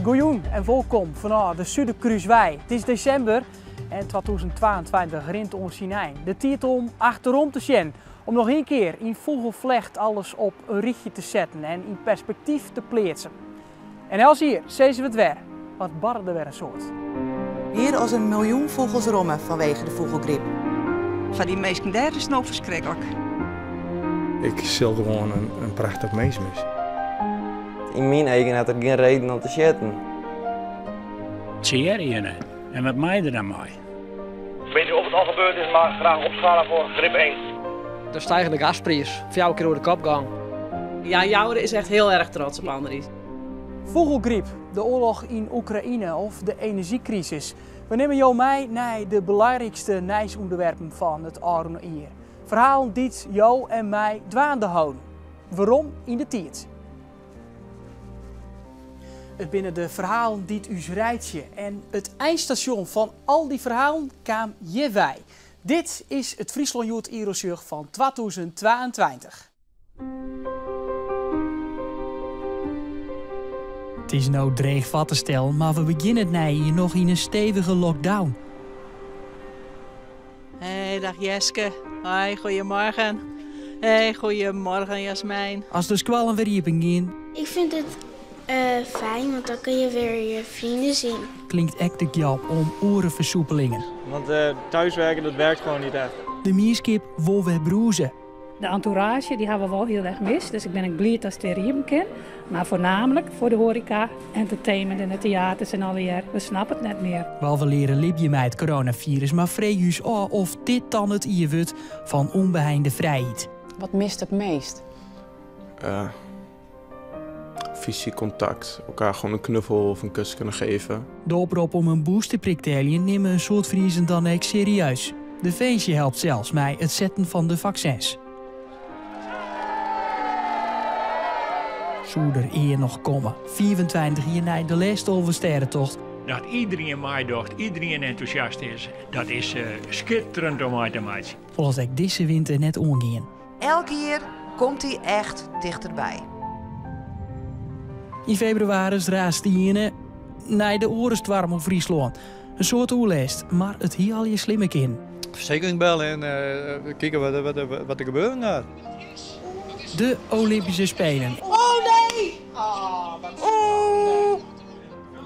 Goejoen en welkom vanuit de Zuiderkruiswei. Het is december en 2022 rint ons Sinijn. De tijd om achterom te zien, om nog een keer in vogelvlecht alles op een richtje te zetten en in perspectief te plaatsen. En als hier, zien we het weer, wat barre er weer een soort. Meer dan 1 miljoen vogels rommen vanwege de vogelgriep. Van die meesten daar is het nou verschrikkelijk. Ik zal gewoon een prachtig mens missen. In mijn eigen had er geen reden om te zitten. Serieën en wat mij er dan mee? Ik weet niet of het al gebeurd is, maar graag opschalen voor grip 1. De stijgende gasprijs, 4 keer door de kop gaan. Ja, Jouwer is echt heel erg trots op Andries. Vogelgriep, de oorlog in Oekraïne of de energiecrisis. We nemen jou mee naar de belangrijkste nieuwsonderwerpen van het Aron hier. Verhalen die jou en mij dwaande houden. Waarom in de tijd? Het binnen de verhalen die u rijtje en het eindstation van al die verhalen kwam je wij. Dit is het Friesland Youth Erosjug van 2022. Het is nou dreig vat te stellen, maar we beginnen hier nog in een stevige lockdown. Hey, dag Jeske. Hoi, goedemorgen. Hey, goedemorgen Jasmijn. Als de squallen weer hier beginnen, ik vind het fijn, want dan kun je weer je vrienden zien. klinkt echt de job om orenversoepelingen. Want thuiswerken, dat werkt gewoon niet echt. De mierskip wil weer broezen. De entourage die hebben we wel heel erg mis, dus ik ben blij dat het weer hier kan. Maar voornamelijk voor de horeca, entertainment en de theaters en alweer. We snappen het net meer. Wel, we leren libje met het coronavirus, maar vrees of dit dan het hier wordt van onbeheinde vrijheid. Wat mist het meest? Fysiek contact, elkaar gewoon een knuffel of een kus kunnen geven. De oproep om een boosterprik te halen nemen een soort vriezen dan ook serieus. De feestje helpt zelfs bij het zetten van de vaccins. Zou er eer nog komen. 24 jaar na de laatste oversterrentocht. Dat iedereen meedocht, iedereen enthousiast is, dat is schitterend om uit te maken. Volgens ik deze winter net omgaan. Elke keer komt hij echt dichterbij. In februari raast hij naar de Orenstwarm op Friesland. Een soort oerlijst, maar het hier al je slimme in. Verzekering bellen en kijken wat er gebeuren gaat. De Olympische Spelen. Oh nee!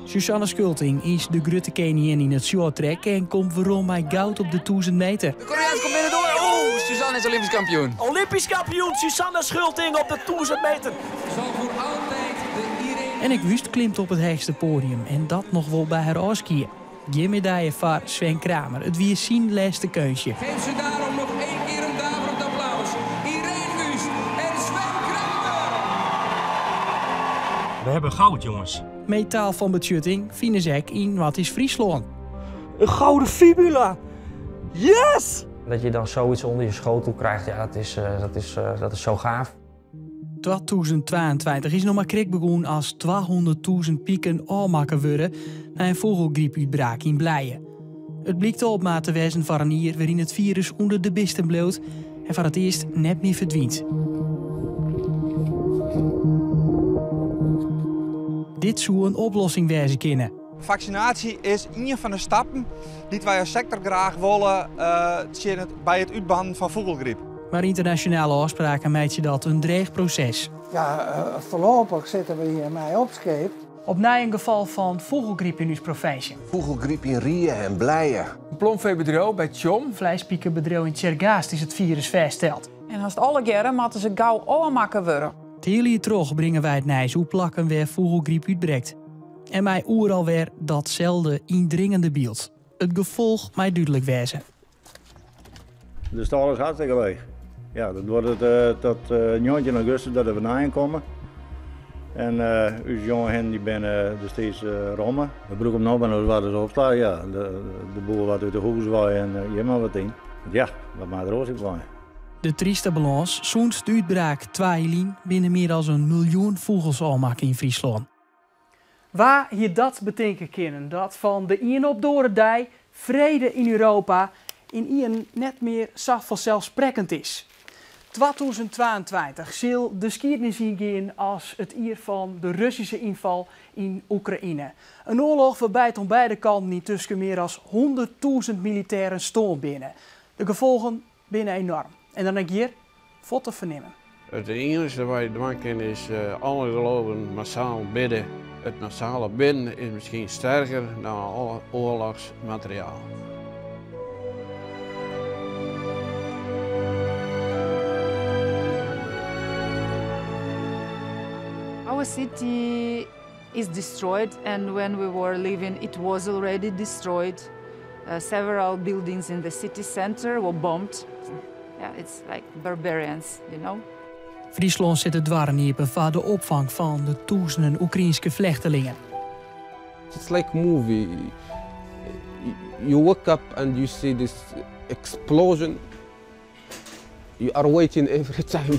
Susanne Schulting is de grote koningin in het shorttrack en komt waarom mij goud op de 1000 meter. De Koreaans komt binnen door. Oh, Susanne is Olympisch kampioen. Olympisch kampioen Susanne Schulting op de 1000 meter. Zo voor altijd de Irene. En ik wist klimt op het hoogste podium en dat nog wel bij haar afskiën. Geen medaille voor Sven Kramer. Het wie zien laatste keusje. Geef ze daarom nog 1 keer een daverend applaus. Irene Wust en Sven Kramer. We hebben goud, jongens. Metaal van betjutting vinden ze in wat is Friesland. Een gouden fibula. Yes! Dat je dan zoiets onder je schotel krijgt, ja, dat is zo gaaf. 2022 is nog maar krik begonnen als 200.000 pieken aanmaken worden na een vogelgriepuitbraak in Blijen. Het blijkt op maat te wezen van een jaar waarin het virus onder de bisten bloot en voor het eerst net meer verdwijnt. Dit zou een oplossing wezen kunnen. Vaccinatie is een van de stappen die wij als sector graag willen bij het uitbannen van vogelgriep. Maar internationale afspraken meid je dat een dreig proces. Ja, voorlopig zitten we hier mee opscheep. Op na een geval van vogelgriep in uw provincie. Vogelgriep in Rieën en Blijen. Een plomveebedrijf bij Tjom. Vleispiekenbedrijf in Tjergaast is het virus vastgesteld. En als het alle keren moeten ze gauw aanmaken worden. Het hele jaar terug brengen wij het nijs hoe plakken weer vogelgriep uitbreekt. En mij oer alweer datzelfde indringende beeld. Het gevolg mij duidelijk wezen. De stal is hartstikke leeg. Ja, dat wordt het tot 9 augustus dat we naar komen. En onze jongen die ben steeds rommen. We broeken hem nog wat eens opstaan. Ja, de boel wat uit de hoek zwaaien en je maar wat in. Ja, wat maar er ook in. De trieste balans, sinds de uitbraak 2 binnen meer dan 1 miljoen vogels aanmaken in Friesland. Waar je dat betekenen kunnen, dat van de ien op door dij vrede in Europa in ien net meer zacht vanzelfsprekend is. 2022 zal de geschiedenis ingaan als het jaar van de Russische inval in Oekraïne. Een oorlog waarbij het aan beide kanten niet tussen meer dan 100.000 militairen stonden binnen. De gevolgen binnen enorm. En dan denk je hier, wat te vernemen. Het enige wat je doen kan is alle geloven massaal bidden. Het massale bidden is misschien sterker dan alle oorlogsmateriaal. Our city is destroyed, and when we were living, it was already destroyed. Several buildings in the city center were bombed. Yeah, it's like barbarians, you know. Friesland zit het dwarniepen voor de opvang van de duizenden Oekraïense vluchtelingen. It's like a movie. You wake up and you see this explosion. You are waiting every time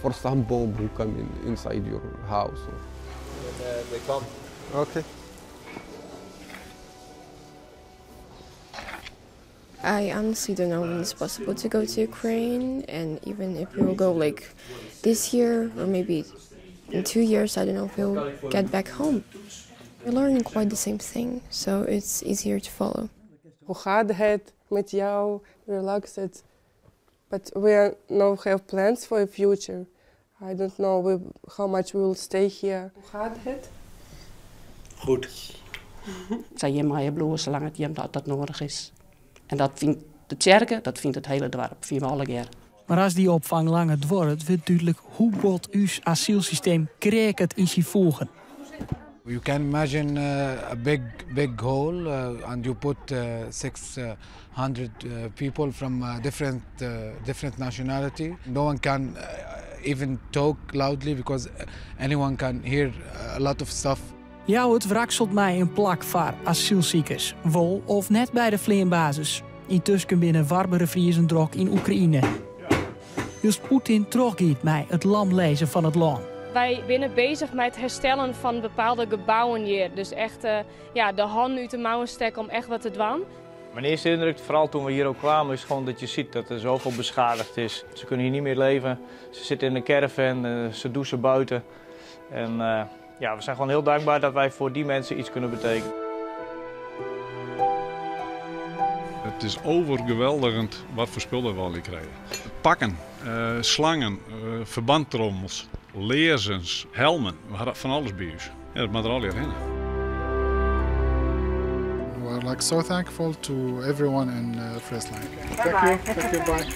for some bomb to come inside your house. They come. Okay. I honestly don't know when it's possible to go to Ukraine, and even if we will go like this year or maybe in 2 years, I don't know if we'll get back home. We're learning quite the same thing, so it's easier to follow. Hoe gaat het met jou? Relaxed. But we now have plans for the future. I don't know how much we will stay here. Hoe gaat het? Goed. Zij je maar je bloeien zolang het je dat nodig is. En dat vindt de kerken, dat vindt het hele dorp, vinden we alle keer. Maar als die opvang langer wordt, wordt duidelijk hoe bot uw asielsysteem krijgt het in zijn volgen. You can imagine a big hall and you put 600 people from different nationality. No one can even talk loudly because anyone can hear a lot of stuff. Ja, het wrakselt mij een plak voor asielziekers, wol of net bij de vleenbasis. Intussen binnen warmere vriezendrok in Oekraïne. Dus Poetin teruggeeft mij het lamlezen van het land. Wij zijn bezig met het herstellen van bepaalde gebouwen hier. Dus echt de hand uit de mouwen steken om echt wat te doen. Mijn eerste indruk, vooral toen we hier ook kwamen, is gewoon dat je ziet dat er zoveel beschadigd is. Ze kunnen hier niet meer leven. Ze zitten in een caravan, ze douchen buiten. En we zijn gewoon heel dankbaar dat wij voor die mensen iets kunnen betekenen. Het is overgeweldigend wat voor spullen we al hier krijgen. Pakken, slangen, verbandtrommels, leerzens, helmen. We hadden van alles bij ons. Ja, dat materiaal hierin. We are so thankful to everyone in Friesland. Thank you, bye.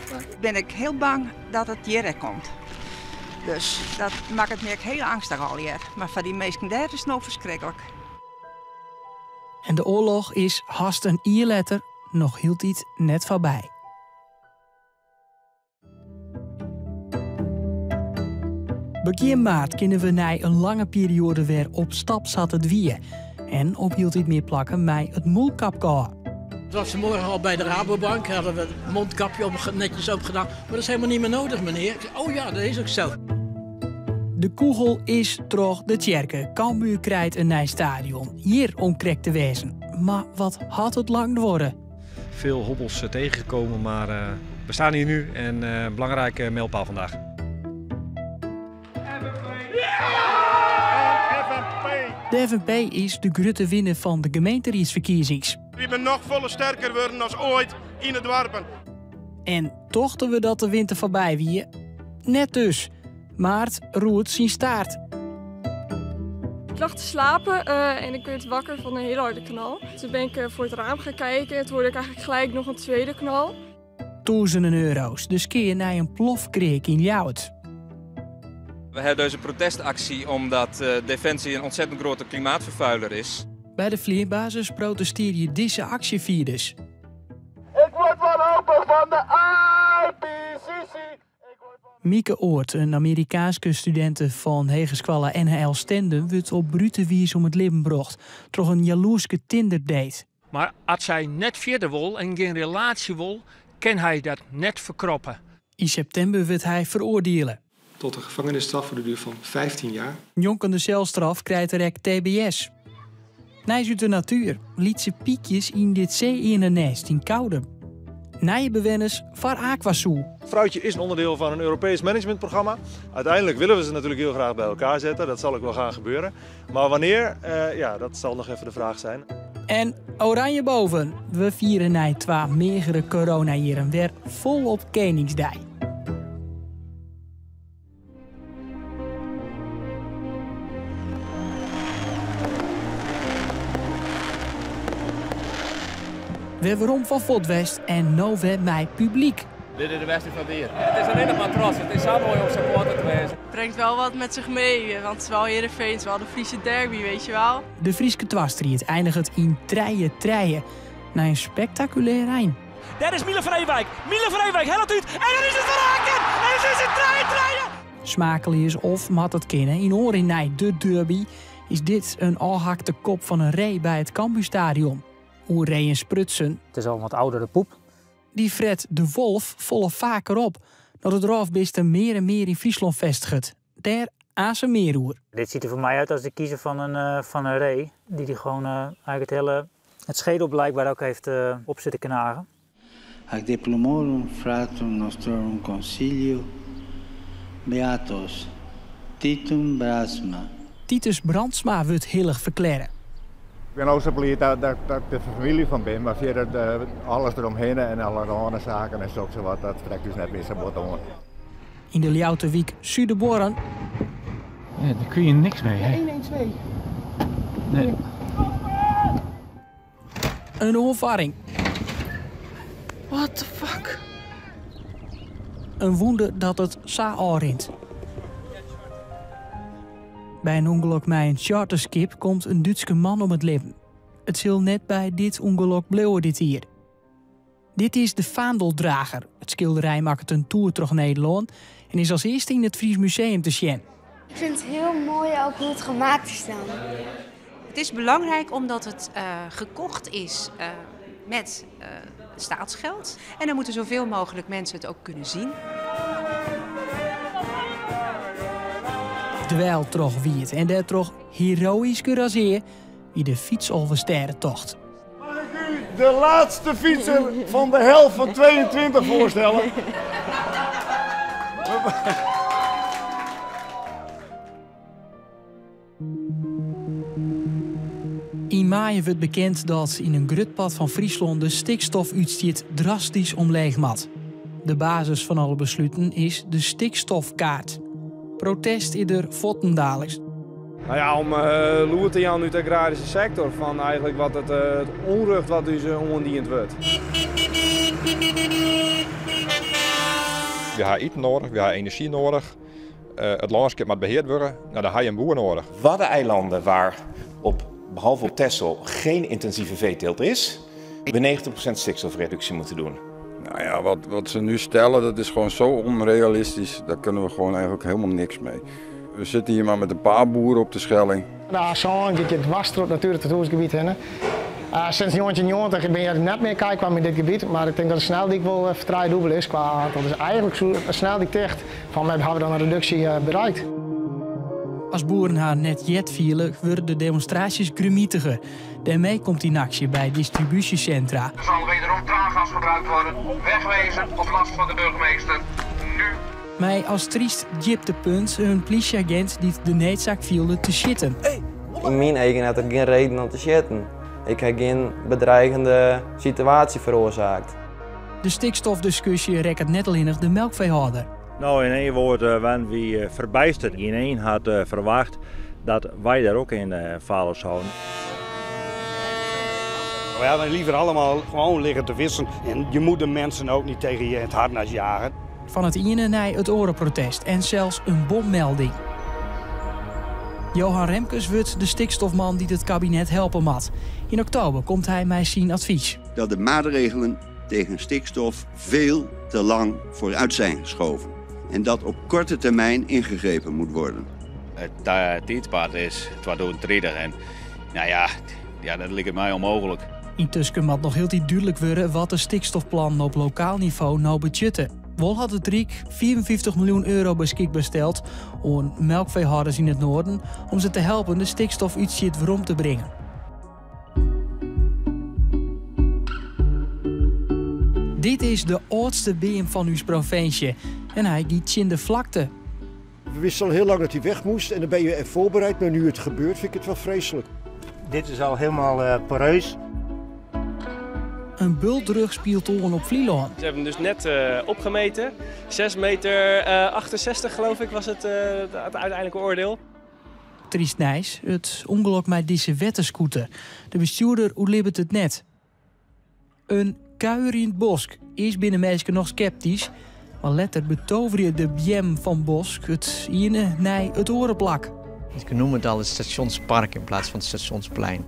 Ben ik heel bang dat het hier komt. Dus dat maakt het me heel angstig al hier. Maar voor die mensen daar is het nou verschrikkelijk. En de oorlog is haast een ierletter nog hield iets net voorbij. Begin maart kunnen we na een lange periode weer op stap zat het weer. En ophield iets meer plakken mij het mondkapje. Het was vanmorgen al bij de Rabobank, hadden we het mondkapje netjes opgedaan. Maar dat is helemaal niet meer nodig, meneer. Oh ja, dat is ook zo. De kogel is terug de tjerke. Cambuur krijgt een nieuw stadion. Hier om krek te wezen. Maar wat had het lang worden? Veel hobbels tegengekomen, maar we staan hier nu en een belangrijke mijlpaal vandaag. De FNP is de grote winnaar van de gemeenteraadsverkiezings. We zijn nog volle sterker worden dan ooit in het dorpen. En tochten we dat de winter voorbij wie? Net dus. Maart roert zijn staart. Ik lag te slapen en ik werd wakker van een hele harde knal. Toen ben ik voor het raam gaan kijken en toen hoorde ik eigenlijk gelijk nog een tweede knal. Duizenden euro's, dus keer naar een plofkreek in Ljouwert. We hebben deze protestactie omdat Defensie een ontzettend grote klimaatvervuiler is. Bij de vleerbasis protesteer je deze actievierders. Ik word wanhopig van de IPCC. Mieke Oort, een Amerikaanse studente van Hegeskwalla NHL Stenden, wordt op brute wijze om het leven gebracht door een jaloerske Tinder-date. Maar als hij net verder wil en geen relatie wil, kan hij dat net verkroppen. In september werd hij veroordelen. Tot een gevangenisstraf voor de duur van 15 jaar. Jonkende celstraf krijgt direct TBS. Nijs uit de natuur liet ze piekjes in dit zee-nest in Koude. nieuwe bewoners voor Aquasoe. Fruitje is een onderdeel van een Europees managementprogramma. Uiteindelijk willen we ze natuurlijk heel graag bij elkaar zetten. Dat zal ook wel gaan gebeuren. Maar wanneer, dat zal nog even de vraag zijn. En oranje boven. We vieren na 2 megere coronajaren weer volop Koningsdag. We waarom van Vodwest en nu weer mij publiek. Dit is de beste van hier. Het is alleen nog maar trots. Het is zo mooi om supporter te wezen. Het brengt wel wat met zich mee, want het is wel Heerenveen, het is wel de Friese derby, weet je wel. De Frieske Twastriet eindigt in 3-3 na een spectaculair eind. Daar is Miele van Ewijk. Miele van Ewijk, heel uit. En dan is het verraken. En dan is het 3-3. Smakelijk is of mat het kennen. In Orenij, de derby, is dit een alhakte kop van een ree bij het Cambuurstadion. Hoe ree en sprutsen. Het is al een wat oudere poep. Die Fred de Wolf volgen vaker op. Dat het roofbeesten meer en meer in Friesland vestigt. Daar aan zijn meeroer. Dit ziet er voor mij uit als de kiezer van een ree. Die gewoon eigenlijk het schedel blijkbaar ook heeft op zitten knagen. Ac diplomorum fratum nostrorum concilio beatos Titum Brandsma. Titus Brandsma wordt heel verklaren. Ik ben ook zo blij dat ik de familie van ben, maar verder alles eromheen en alle andere zaken en zo wat, dat trekt dus net meer zo wat om. In de Ljouwerwijk Zuiderborn. Ja, daar kun je niks mee, hè? 1-1-2. Nee. Een overvaring. What the fuck? Een wonder dat het zo rint. Bij een ongeluk met een charterskip komt een Duitse man om het leven. Het zal net bij dit ongeluk blijven dit hier. Dit is de Vaandeldrager. Het schilderij maakt een tour door Nederland en is als eerste in het Fries Museum te zien. Ik vind het heel mooi ook hoe het gemaakt is dan. Het is belangrijk omdat het gekocht is met staatsgeld. En dan moeten zoveel mogelijk mensen het ook kunnen zien. Terwijl toch wie het en daar toch heroïsch gerazeer wie de fietsoversterrentocht. Mag ik u de laatste fietser van de helft van 22 voorstellen? In mei wordt bekend dat in een grutpad van Friesland de stikstofuitstoot drastisch omleeg mat. De basis van alle besluiten is de stikstofkaart. Protest is er vottendaligs. Nou ja, om loer te gaan uit de agrarische sector van eigenlijk wat het onrecht wat dus ondiend wordt. We hebben eten nodig, we hebben energie nodig. Het landschap moet beheerd worden, nou, daar heb je een boer nodig. Waddeneilanden waar behalve op Texel geen intensieve veeteelt is, we 90% stikstofreductie moeten doen. Nou ja, wat ze nu stellen, dat is gewoon zo onrealistisch. Daar kunnen we gewoon eigenlijk helemaal niks mee. We zitten hier maar met een paar boeren op de Schelling. Daar zo ik het wastroep natuurlijk het hoesgebied heen. Sinds 1990 ben je net meer kijkbaar in dit gebied, maar ik denk dat de snelheid wel verdraaidubbel is qua aantal. Dus eigenlijk zo snel die dicht van mij hebben we dan een reductie bereikt. Als boeren haar net jet vielen, worden de demonstraties gremietiger. Daarmee komt in actie bij distributiecentra. Er zal wederom traangas gebruikt worden. Wegwezen op last van de burgemeester. Nu. Mij als triest jipte punt een politieagent die de noodzaak vielde te shitten. In mijn eigen had er geen reden om te shitten. Ik heb geen bedreigende situatie veroorzaakt. De stikstofdiscussie rekkert net alleen de melkveehouder. Nou, in één woord, waren we verbijsterd. Iedereen had verwacht dat wij daar ook in vallen zouden. We hadden liever allemaal gewoon liggen te vissen. En je moet de mensen ook niet tegen je het harnas jagen. Van het ene naar het orenprotest en zelfs een bommelding. Johan Remkes wordt de stikstofman die het kabinet helpen mat. In oktober komt hij mij zien advies. Dat de maatregelen tegen stikstof veel te lang vooruit zijn geschoven. En dat op korte termijn ingegrepen moet worden. Het tijdpad is 2030 en nou ja, dat lijkt mij onmogelijk. Intussen moet nog heel duidelijk worden wat de stikstofplan op lokaal niveau nou budgetten. Wel had het Riek 54 miljoen euro beschikbaar steld aan melkveehouders in het noorden om ze te helpen de stikstofuitstoot weer om te brengen. Dit is de oudste beam van uw provincie en hij giet in de vlakte. We wisten al heel lang dat hij weg moest en dan ben je er voorbereid, maar nu het gebeurt vind ik het wel vreselijk. Dit is al helemaal poreus. Een bultrug speeltoren op Vlieland. Ze hebben hem dus net opgemeten. 6,68 meter geloof ik was het uiteindelijke oordeel. Triest nijs, het ongeluk met deze wettenscooter. De bestuurder oerlibbert het net. Een kuier in het bosk is binnen mensen nog sceptisch. Maar letter betoverde de bjem van Bosk het ine naar het orenplak. Ik noem het al het stationspark in plaats van het stationsplein.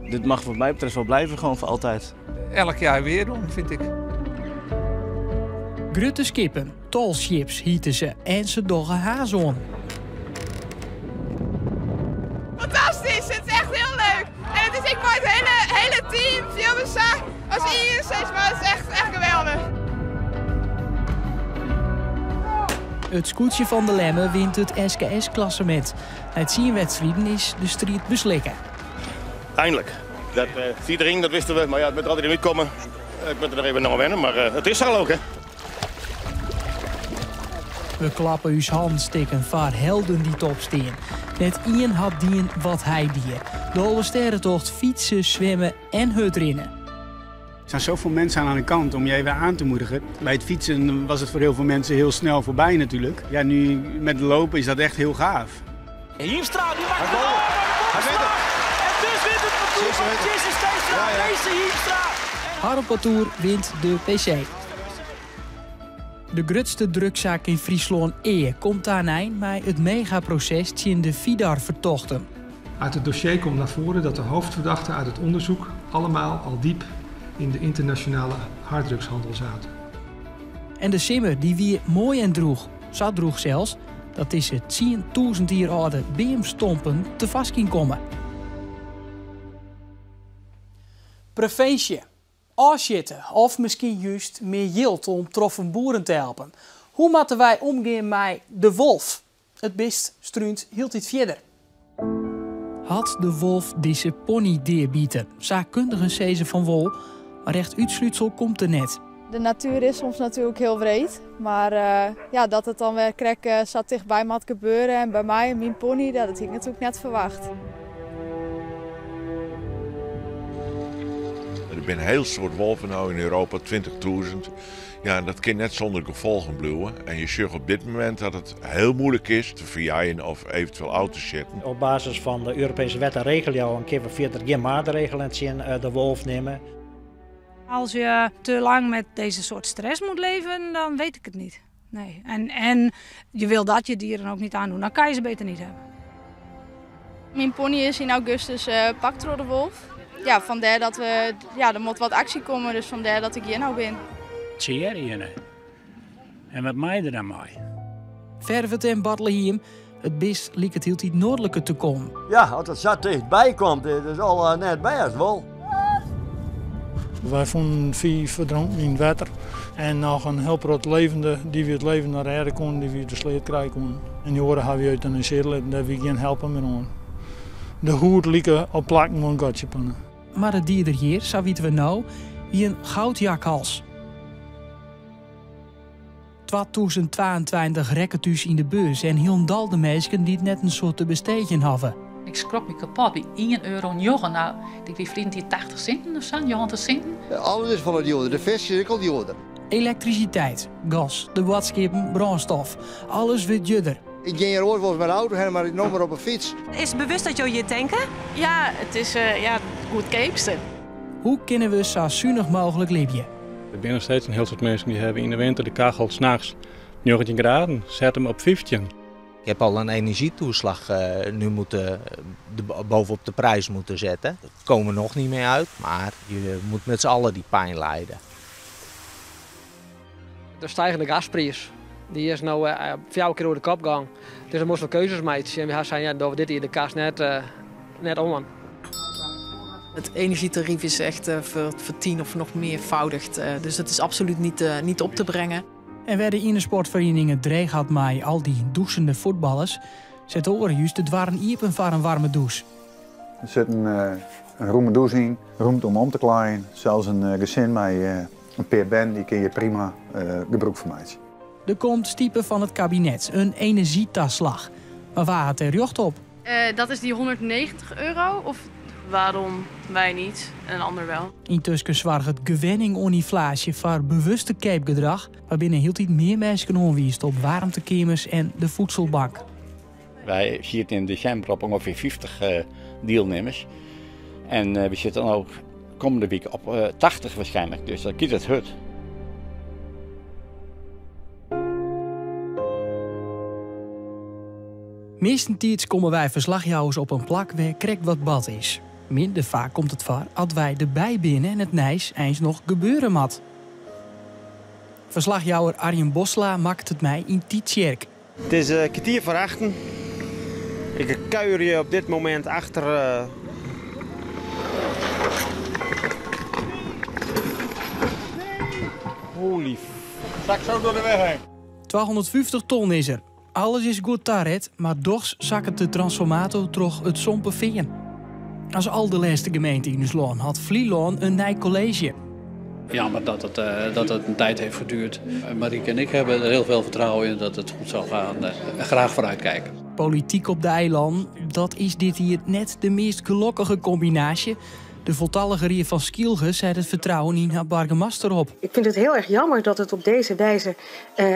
Dit mag wat mij betreft wel blijven, gewoon voor altijd. Elk jaar weer doen, vind ik. Grutte skippen, tolships hieten ze en ze doggen hazen. Fantastisch, het is echt heel leuk. En het is ik maar het hele team, veel bezacht als hier steeds, maar het is echt geweldig. Het scootje van de Lemme wint het SKS-klassement. Het 10 wedstrijden is de strijd beslikken. Eindelijk. Dat Fiedering, dat wisten we, maar ja, het moet er altijd niet komen. Ik ben er nog even naar wennen, maar het is al ook, hè. We klappen uw hand steken voor helden die top staan. Net Ian had dien wat hij die. De hele sterrentocht fietsen, zwemmen en hutrennen. Er zijn zoveel mensen aan de kant om je even aan te moedigen. Bij het fietsen was het voor heel veel mensen heel snel voorbij natuurlijk. Ja, nu met lopen is dat echt heel gaaf. Hiemstra, die maakt het goal. En dus wint het parcours van Jesse Steenstra. Deze Hiemstra. Harelpatour wint de PC. De grootste drugzaak in Friesland komt aan eind bij het megaproces in de Vidar-vertochten. Uit het dossier komt naar voren dat de hoofdverdachten uit het onderzoek allemaal al diep in de internationale harddrugshandel zaten. En de simmer die weer mooi en droeg, zo droeg zelfs, dat is het 10.000 jaar oude beemstompen te vast zien komen. Provincie, afzitten of misschien juist meer yield om troffen boeren te helpen. Hoe moeten wij omgaan met de wolf? Het best struint hield dit verder. Had de wolf deze pony deerbieten? Zaakkundigen zezen van wol, maar recht uitsluitsel komt er net. De natuur is soms natuurlijk heel breed, maar ja, dat het dan weer zat dichtbij moet gebeuren en bij mij, mijn pony, dat had ik natuurlijk net verwacht. Er zijn heel soort wolven nou in Europa, 20.000. Ja, en dat kan net zonder gevolgen blijven. En je ziet op dit moment dat het heel moeilijk is te verjaaien of eventueel uit te zetten. Op basis van de Europese wet en regelgeving een keer voor 40 jaar maatregelen de wolf nemen. Als je te lang met deze soort stress moet leven, dan weet ik het niet. Nee. En je wil dat je dieren ook niet aandoen, dan kan je ze beter niet hebben. Mijn pony is in augustus pakt door de wolf. Ja, vandaar dat er moet wat actie komen, dus vandaar dat ik hier nou ben. Tjeer en wat mij er dan mee? Vervet en Bartleheim, het best liep het heel iets noordelijker te komen. Ja, als het zo dichtbij komt, dat is al net bij als wel. Wij vonden 4 verdronken in het water en nog een heel groot levende die we het leven naar de aarde kon, die we de sleet krijgen kon. En die horen hebben we euthaniseerd en daar we geen helpen meer aan. De hoed lieken op plakken van een gotje pannen. Maar het dier hier, zo weten we nou, wie een goudjakhals. 2022 rekken dus in de beurs en heel dal de mensen die het net een soort te besteden hadden. Ik schrok me kapot bij €1. Nou, die vriend die 80 centen of zo, 90 centen. Alles is van het joden, de visjes, ik al die joden. Elektriciteit, gas, de watschippen, brandstof, alles wordt judder. Ik ging hier ooit wel eens met de auto heen, maar ik nam maar op een fiets. Is het bewust dat je hier tanken? Ja, het is goedkoopste. Hoe kunnen we zo zuinig mogelijk leven? Er zijn nog steeds een heel soort mensen die hebben in de winter de kachel 's nachts 19 graden, zet hem op 15. Ik heb al een energietoeslag nu bovenop de prijs moeten zetten. Daar komen we nog niet mee uit, maar je moet met z'n allen die pijn lijden. De stijgende gasprijs, die is nou 4 keer door de kop gegaan. Dus er moesten we keuzes maken. En we zeiden dat we dit hier de kast net om. Het energietarief is echt voor 10 of nog meervoudigd. Dus dat is absoluut niet op te brengen. En werden in de sportverenigingen dreig had mij al die douchende voetballers, zet oren juist het waren iepen voor een warme douche. Er zit een ruime douche in, ruimte om te klaaien. Zelfs een gezin met Een peer ben, die kun je prima gebruik van maken. Er komt stiepen van het kabinet, een energietaslag. Maar waar had er jocht op? Dat is die €190. Of waarom wij niet en een ander wel? Intussen zorgt het gewenning on inflatie voor bewuste keepgedrag, waarbinnen hield hij meer mensen onwiest op warmtekemers en de voedselbank. Wij zitten in december op ongeveer 50 deelnemers. En we zitten dan ook komende week op 80 waarschijnlijk, dus dat kiet het hut. Meestentijds komen wij verslagjouwers op een plak waar krek wat bad is. Minder vaak komt het voor als wij erbij binnen en het nijs eens nog gebeuren mat. Verslagjouwer Arjen Bosla maakt het mij in Tietjerk. Het is kwartier voor 8. Ik kuier je op dit moment achter. Holy f... Zak zo door de weg heen. 250 ton is er. Alles is goed daaret, maar dochs zakken de transformator terug het Sompenveen. Als al de laatste gemeente in Usloon had Vlieloon een nieuw college. Jammer dat het een tijd heeft geduurd. Marieke en ik hebben er heel veel vertrouwen in dat het goed zal gaan. Graag vooruitkijken. Politiek op de eiland, dat is dit hier net de meest gelukkige combinatie. De voltallige Rie van Skielge zei het vertrouwen in haar burgemeester op. Ik vind het heel erg jammer dat het op deze wijze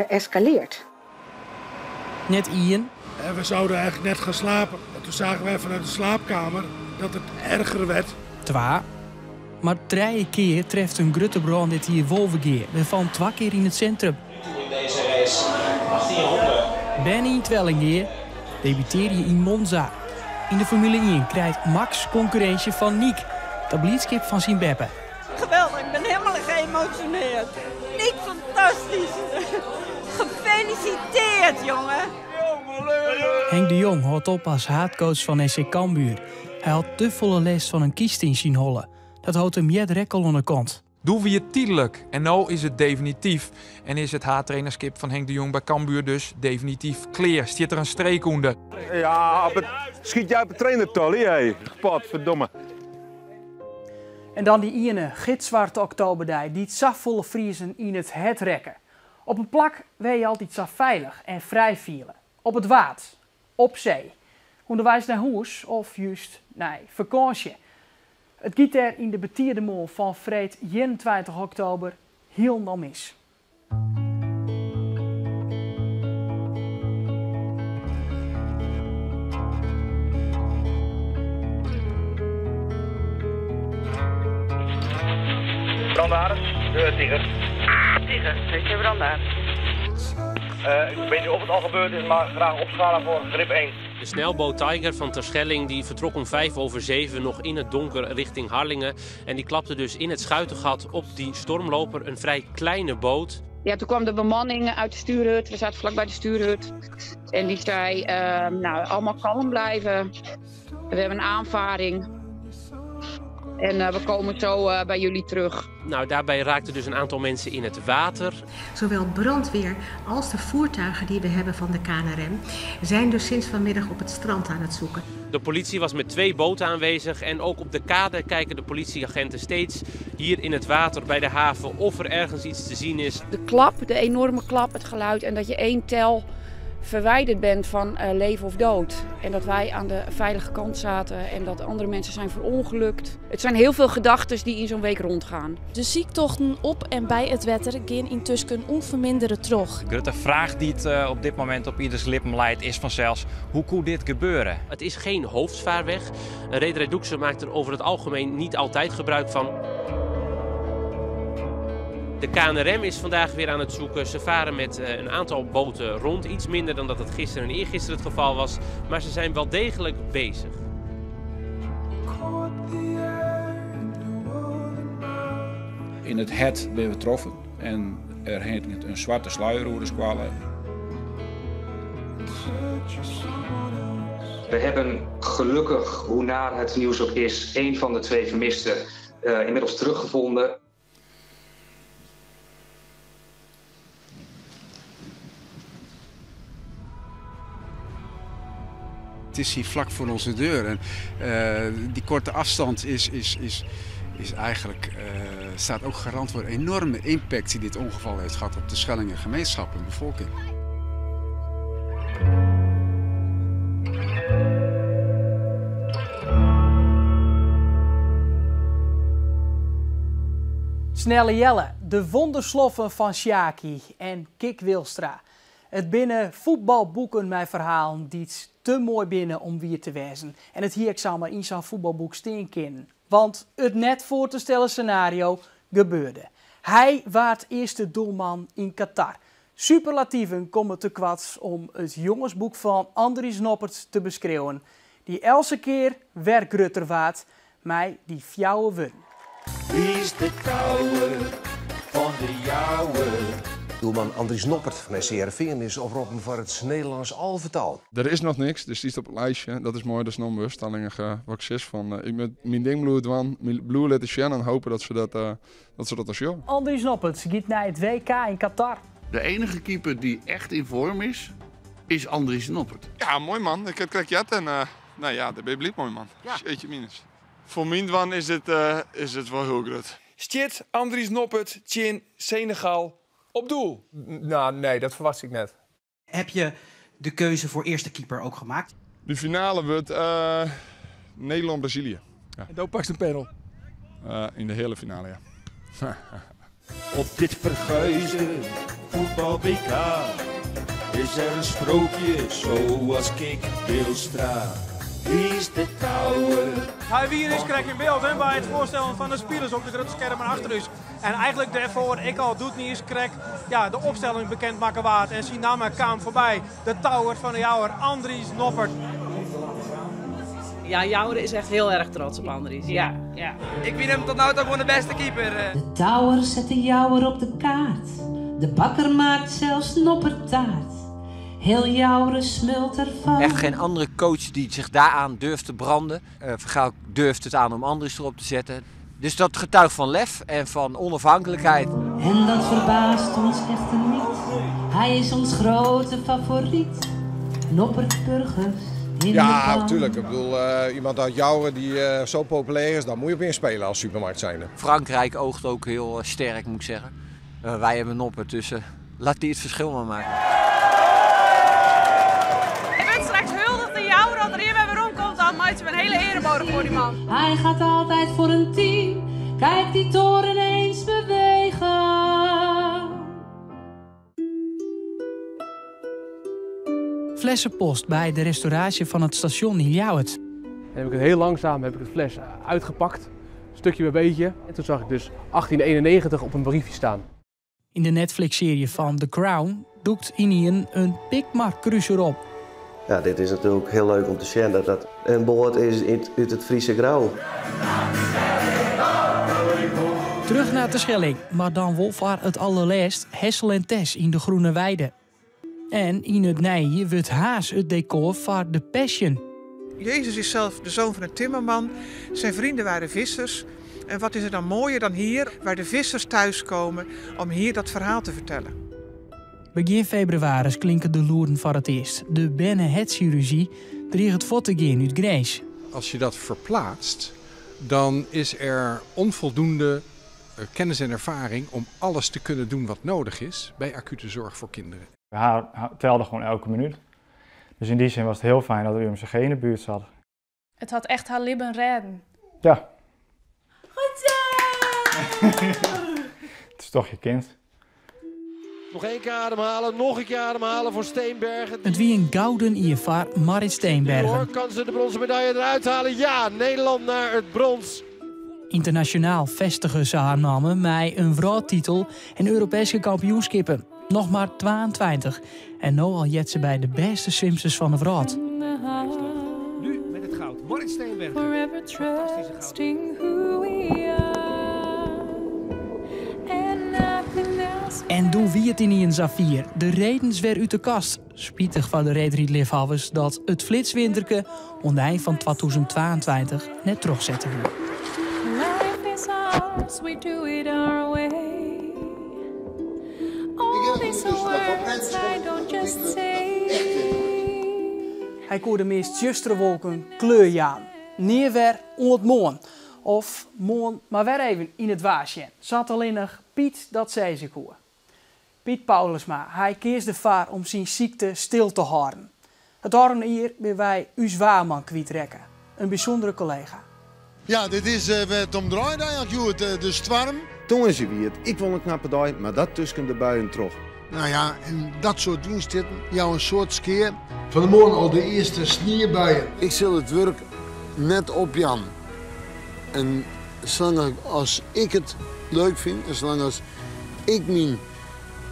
escaleert. Net Ian. We zouden eigenlijk net gaan slapen. En toen zagen wij vanuit de slaapkamer dat het erger werd. Twa. Maar 3 keer treft een gruttebrand dit hier Wolvergeer. Waarvan 2 keer in het centrum. In deze race 1800. Benny Twellingeer debuteer je in Monza. In de Formule 1 krijgt Max concurrentie van Niek, tabletskip van zijn beppe. Geweldig, ik ben helemaal geëmotioneerd. Niek, fantastisch. Gefeliciteerd, jongen. Henk de Jong hoort op als haatcoach van SC Cambuur. Hij had te volle les van een kiest in zien hollen. Dat houdt hem jet rekkel onder kont. Doen we je tijdelijk en nou is het definitief. En is het haattrainerskip van Henk de Jong bij Cambuur dus definitief clear. Stiet er een streek onder. Ja, schiet jij op het trainertol, hé. Potverdomme. En dan die ene gitzwarte oktoberdij die het safvolle Friesen in het het rekken. Op een plak waar je altijd zo veilig en vrij vielen. Op het waad, op zee. Onderwijs naar huis of juist naar vakantie. Het giet er in de betierde mol van vreed 21 oktober helemaal mis. Brandaard, de Tiger. Tiger, weet je Brandaard? Ik weet niet of het al gebeurd is, maar graag opschalen voor grip 1. De snelboot Tiger van Terschelling die vertrok om 7:05 nog in het donker richting Harlingen. En die klapte dus in het schuitengat op die stormloper, een vrij kleine boot. Ja, toen kwam de bemanning uit de stuurhut. We zaten vlakbij de stuurhut. En die zei, allemaal kalm blijven. We hebben een aanvaring. En we komen zo bij jullie terug. Nou, daarbij raakten dus een aantal mensen in het water. Zowel brandweer als de voertuigen die we hebben van de KNRM zijn dus sinds vanmiddag op het strand aan het zoeken. De politie was met 2 boten aanwezig en ook op de kade kijken de politieagenten steeds hier in het water bij de haven of er ergens iets te zien is. De klap, de enorme klap, het geluid en dat je 1 tel verwijderd bent van leven of dood. En dat wij aan de veilige kant zaten en dat andere mensen zijn verongelukt. Het zijn heel veel gedachten die in zo'n week rondgaan. De ziektochten op en bij het wetter gaan intussen onverminderen terug. De vraag die het op dit moment op ieders lippen leidt is vanzelfs, hoe kon dit gebeuren? Het is geen hoofdvaarweg. Rederij Doekse maakt er over het algemeen niet altijd gebruik van. De KNRM is vandaag weer aan het zoeken. Ze varen met een aantal boten rond. Iets minder dan dat het gisteren en eergisteren het geval was. Maar ze zijn wel degelijk bezig. In het het ben we getroffen. En er hangt een zwarte sluier over de squallen. We hebben gelukkig, hoe naar het nieuws ook is, 1 van de 2 vermisten inmiddels teruggevonden. Het is hier vlak voor onze deur en die korte afstand is eigenlijk, staat ook garant voor een enorme impact die dit ongeval heeft gehad op de Schellingen gemeenschap en bevolking. Snelle Jelle, de wondersloffen van Sjaki en Kik Wilstra. Het binnen voetbalboeken mijn verhaal die te mooi binnen om weer te wezen. En het hier zal maar in zo'n voetbalboek steenkinnen. Want het net voor te stellen scenario gebeurde. Hij was eerste doelman in Qatar. Superlatieven komen te kwads om het jongensboek van Andries Noppert te beschreeuwen. Die elke keer werkrutter waard, mij die fjouwe win. Wie is de kouwe van de jouwe? Doelman Andries Noppert van SCRV is oproepen voor het Nederlands alvertaal. Er is nog niks, dus die is op het lijstje. Dat is mooi, dat is nog bewust. Alleen wat ik zeg van, ik met mijn ding blue laten zien en hopen dat ze dat als jou. Andries Noppert gaat naar het WK in Qatar. De enige keeper die echt in vorm is Andries Noppert. Ja, mooi man. Ik heb krijgt en nou ja, daar ben je blij mooi man. Ja. Jeetje minus. Voor Mindwan is het wel heel groot. Stiet Andries Noppert, Tjin, Senegal op doel? Nou, nee, dat verwacht ik net. Heb je de keuze voor eerste keeper ook gemaakt? De finale wordt Nederland-Brazilië. Ja. En dan pak je een panel. In de hele finale, ja. Op dit verguisde voetbal-WK is er een sprookje zoals Kik Wilstra. Wie is de kouwe? Hij wie is krijg in beeld hè, bij het voorstellen van de spelers op de grote schermen achter ons. En eigenlijk daarvoor, ik al doet niet eens krijg ja, de opstelling bekend maken waard. En zien namen kwam voorbij. De Touwer van de Jouwer, Andries Noppert. Ja, Jouwer is echt heel erg trots op Andries. Ja. Ik vind hem tot nu toe gewoon de beste keeper. De Touwer zet de Jouwer op de kaart. De bakker maakt zelfs Noppertaart. Heel Jouwer smult ervan. Echt geen andere coach die zich daaraan durft te branden. Vergaal durft het aan om Andries erop te zetten. Dus dat getuigt van lef en van onafhankelijkheid. En dat verbaast ons echter niet. Hij is ons grote favoriet. Noppert Burgers. Ja, natuurlijk. Ik bedoel, iemand uit Jouwen die zo populair is, dan moet je op inspelen als supermarkt zijnde. Frankrijk oogt ook heel sterk, moet ik zeggen. Wij hebben Noppert, dus laat die het verschil maar maken. Ik ben straks huldig de Jouwer dat er hier bij me rondkomt. Dan maakt ze een hele erebodem voor die man. Hij gaat altijd voor een team. Kijk die toren eens bewegen. Flessenpost bij de restauratie van het station in Ljouwert. Dan heb ik het heel langzaam het fles uitgepakt, stukje bij beetje. En toen zag ik dus 1891 op een briefje staan. In de Netflix-serie van The Crown doekt Iniën een Pikmark-cruiser op. Ja, dit is natuurlijk heel leuk om te zien dat dat een boord is uit het Friese grauw. Terug naar de Schelling, maar dan Wolfar het allerlaatst Hessel en Tess in de Groene Weide. En in het Nijje wordt haas het decor van The Passion. Jezus is zelf de zoon van een timmerman. Zijn vrienden waren vissers. En wat is er dan mooier dan hier, waar de vissers thuiskomen, om hier dat verhaal te vertellen. Begin februari klinken de loeren voor het eerst. De Bene-Het-chirurgie dreigt het voor te gaan uit Grijs. Als je dat verplaatst, dan is er onvoldoende kennis en ervaring om alles te kunnen doen wat nodig is bij acute zorg voor kinderen. We telden gewoon elke minuut. Dus in die zin was het heel fijn dat de UMCG in de buurt zat. Het had echt haar libben redden. Ja. Goed zo! Het is toch je kind. Nog één keer ademhalen, nog een keer ademhalen voor Steenbergen. Het wie een gouden iervaar Marit Steenbergen. Kan ze de bronzen medaille eruit halen? Ja, Nederland naar het brons. Internationaal vestigen ze haar namen met een vrouwtitel en Europese kampioenskippen. Nog maar 22. En nu al jet ze bij de beste zwemsters van de wereld. Nu met het goud. Marit Steenbergen. Fantastische goud. En doe wie het in een Zafir. De redens weer uit de kast. Spietig van de redrietliefhebbers dat het flitswinterke aan het eind van 2022 net terugzetten wil. Life is ours, we do it our way. All these words I don't just say. Hij kon de meest justere wolken kleurjaan. Neerwer onder het maan. Of moon maar weer even in het waasje. Zat alleen nog Piet dat zei ze koe. Piet Paulusma, hij kiest ervoor om zijn ziekte stil te houden. Het horen hier bij wij uw zwaarman kwijtrekken. Een bijzondere collega. Ja, dit is waar het om draait eigenlijk, de storm. Toen is hij weer. Ik wil een knappe dag, maar dat tussen de buien terug. Nou ja, en dat soort diensten, jou een soort skeer. Van de morgen al de eerste sneeuwbuien. Ik zal het werk net op Jan. En zolang als ik het leuk vind, en zolang als ik mijn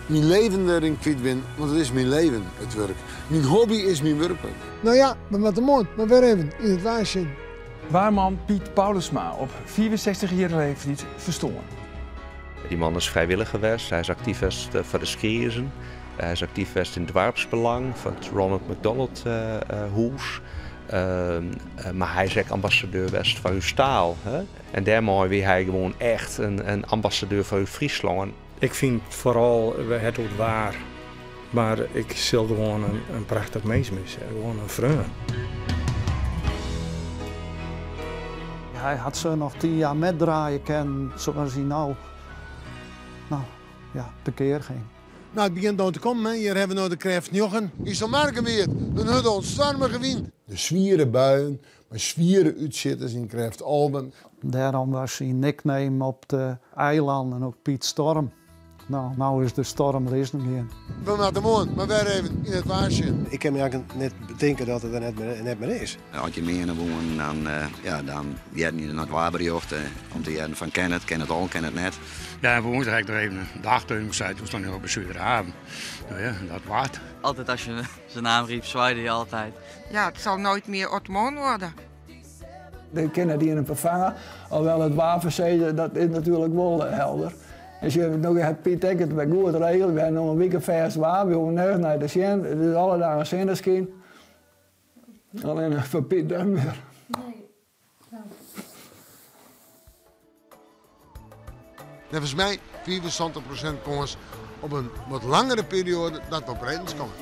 leven erin kwijt ben, want het is mijn leven, het werk. Mijn hobby is mijn werk. Nou ja, maar met de mond, maar weer even in het waasje. Waarman Piet Paulusma op 64-jarige leeftijd verstoren. Die man is vrijwillig geweest, hij is actief geweest voor de skiërzen. Hij is actief geweest in het dorpsbelang, van het Ronald McDonald Hoes. Maar hij is ook ambassadeur geweest van uw staal. Hè? En daarmee wie hij gewoon echt een ambassadeur voor uw Friesland. Ik vind vooral het doet waar, maar ik zal gewoon een prachtig mens missen, gewoon een vriend. Hij had ze nog 10 jaar metdraaien kunnen, zoals hij nou tekeer ging. Nou, het begint nou te komen, hè. Hier hebben we nou de Krijfsnjochen. Is zo merken weer, een hudde ontstormen gewin. De zwiere buien, maar zwiere uitzitters in Krijfsalben. Daarom was zijn nickname op de eilanden ook Piet Storm. Nou is de storm er is nog niet. We maken mooi, maar weer even in het waasje. Ik kan me eigenlijk net bedenken dat het er net meer is. Als je meer woont, dan werden je naar het waarbericht. Om te zeggen van ken het al, ken het net. Ja, en we moeten eigenlijk nog even de achtertuin zijn, toen stond hij op een Zuiderhaven. Nou ja, dat waard. Altijd als je zijn naam riep, zwaaide je altijd. Ja, het zal nooit meer Ottoman worden. De kinderen die in hem vervangen, alhoewel het wapenzeiden, dat is natuurlijk wel helder. Als je nog hebt Piet het bij goed regelen, we hebben nog een week vers waar, we hoeven nergens naar de Sjen, het is alle dagen zenderskien. Alleen voor Piet dan weer. Nee. Volgens mij 74% kans op een wat langere periode dat we op redens komen.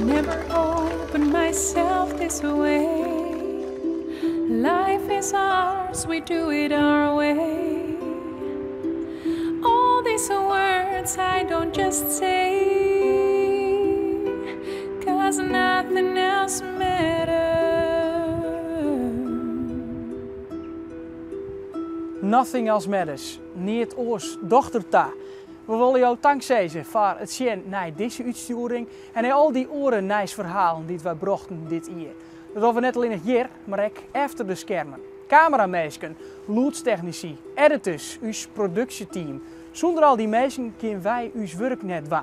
Never open myself this way. Life is ours, we do it our way. All these words I don't just say, 'cause nothing else matters. Nothing else matters. Niet oors dochterta. We willen jou dankzeggen voor het zien naar deze uitsturing en naar al die oren nice verhalen die wij brachten dit jaar. Dat hebben we net alleen hier, maar ook achter de schermen. Camerameisken, loodstechnici, editors, uw productieteam. Zonder al die mensen kunnen wij uw werk net doen.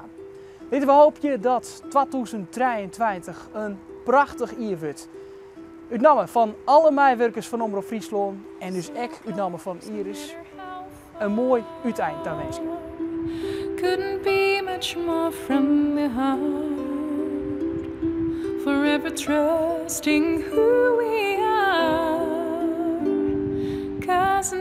We hopen dat 2023 een prachtig jaar wordt. Uit naam van alle medewerkers van Omroep Friesland en dus ook uit naam van Iris een mooi uiteinde te wensen. Couldn't be much more from the heart. Forever trusting who we are. 'Cause